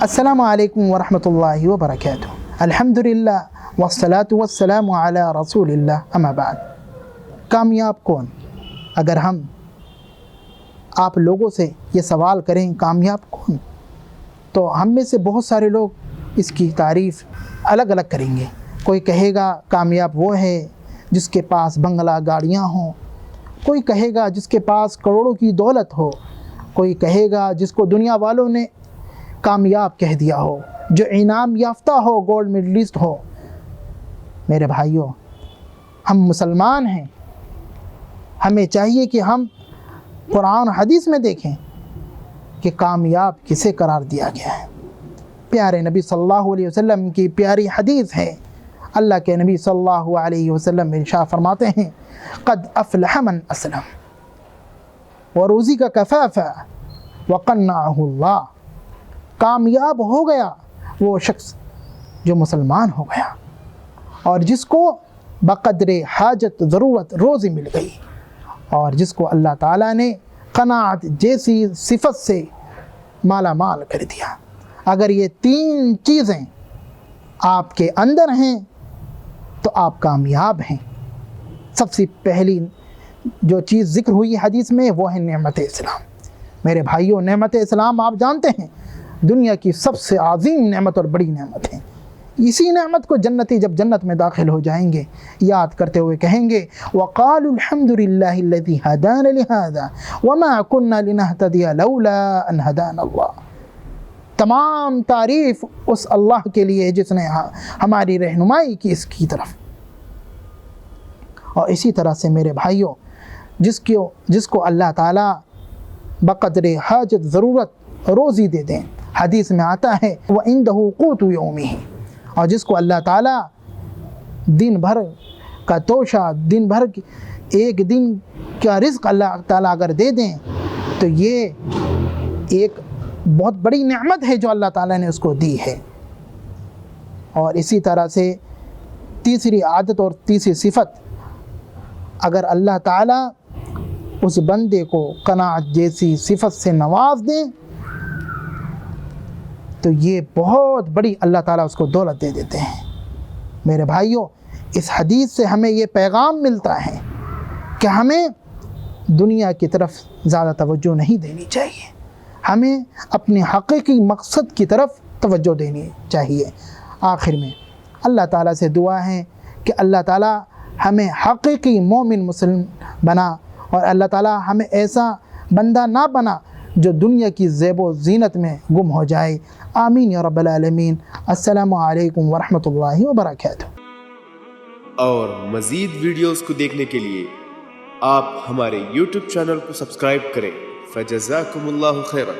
السلام علیکم ورحمۃ اللہ وبرکاتہ۔ الحمدللہ والصلاة والسلام علی رسول اللہ، اما بعد۔ کامیاب کون؟ اگر ہم آپ لوگوں سے یہ سوال کریں کامیاب کون، تو ہم میں سے بہت سارے لوگ اس کی تعریف الگ الگ کریں گے۔ کوئی کہے گا کامیاب وہ ہے جس کے پاس بنگلہ گاڑیاں ہوں، کوئی کہے گا جس کے پاس کروڑوں کی دولت ہو، کوئی کہے گا جس کو دنیا والوں نے کامیاب کہہ دیا ہو، جو انعام یافتہ ہو، گولڈ میڈلسٹ ہو۔ میرے بھائیوں، ہم مسلمان ہیں، ہمیں چاہیے کہ ہم قرآن حدیث میں دیکھیں کہ کامیاب کسے قرار دیا گیا ہے۔ پیارے نبی صلی اللہ علیہ وسلم کی پیاری حدیث ہے۔ اللہ کے نبی صلی اللہ علیہ وسلم ارشاد فرماتے ہیں، قد افلح من اسلم ورزق کفافا وقنعہ اللہ۔ کامیاب ہو گیا وہ شخص جو مسلمان ہو گیا اور جس کو بقدر حاجت ضرورت روزی مل گئی، اور جس کو اللہ تعالیٰ نے قناعت جیسی صفت سے مالا مال کر دیا۔ اگر یہ تین چیزیں آپ کے اندر ہیں تو آپ کامیاب ہیں۔ سب سے پہلی جو چیز ذکر ہوئی حدیث میں وہ ہے نعمت اسلام۔ میرے بھائیوں، نعمت اسلام آپ جانتے ہیں دنیا کی سب سے عظیم نعمت اور بڑی نعمت ہے۔ اسی نعمت کو جنتی جب جنت میں داخل ہو جائیں گے یاد کرتے ہوئے کہیں گے، وَقَالُوا الْحَمْدُ لِلَّهِ الَّذِي هَدَانَ لِهَذَا وَمَا كُنَّا لِنَهْتَدِيَ لَوْلَا أَنْ هَدَانَ اللَّهُ۔ تمام تعریف اس اللہ کے لیے جس نے ہماری رہنمائی کی اس کی طرف۔ اور اسی طرح سے میرے بھائیوں، جس کو اللہ تعالیٰ بقدر حاجت ضرورت روزی دے دیں، حدیث میں آتا ہے وَعِنْدَهُ قُوتُ يَوْمِهِ، اور جس کو اللہ تعالیٰ دن بھر کا توشہ، دن بھر ایک دن کا رزق اللہ تعالیٰ اگر دے دیں تو یہ ایک بہت بڑی نعمت ہے جو اللہ تعالیٰ نے اس کو دی ہے۔ اور اسی طرح سے تیسری عادت اور تیسری صفت، اگر اللہ تعالیٰ اس بندے کو قناعت جیسی صفت سے نواز دیں تو یہ بہت بڑی اللہ تعالیٰ اس کو دولت دے دیتے ہیں۔ میرے بھائیوں، اس حدیث سے ہمیں یہ پیغام ملتا ہے کہ ہمیں دنیا کی طرف زیادہ توجہ نہیں دینی چاہیے، ہمیں اپنے حقیقی مقصد کی طرف توجہ دینی چاہیے۔ آخر میں اللہ تعالیٰ سے دعا ہے کہ اللہ تعالیٰ ہمیں حقیقی مومن مسلم بنا، اور اللہ تعالیٰ ہمیں ایسا بندہ نہ بنا جو دنیا کی زیب و زینت میں گم ہو جائے۔ آمین یا رب العالمین۔ السلام علیکم ورحمۃ اللہ وبرکاتہ۔ اور مزید ویڈیوز کو دیکھنے کے لیے آپ ہمارے YouTube چینل کو سبسکرائب کریں۔ فجزاکم اللہ خیرا۔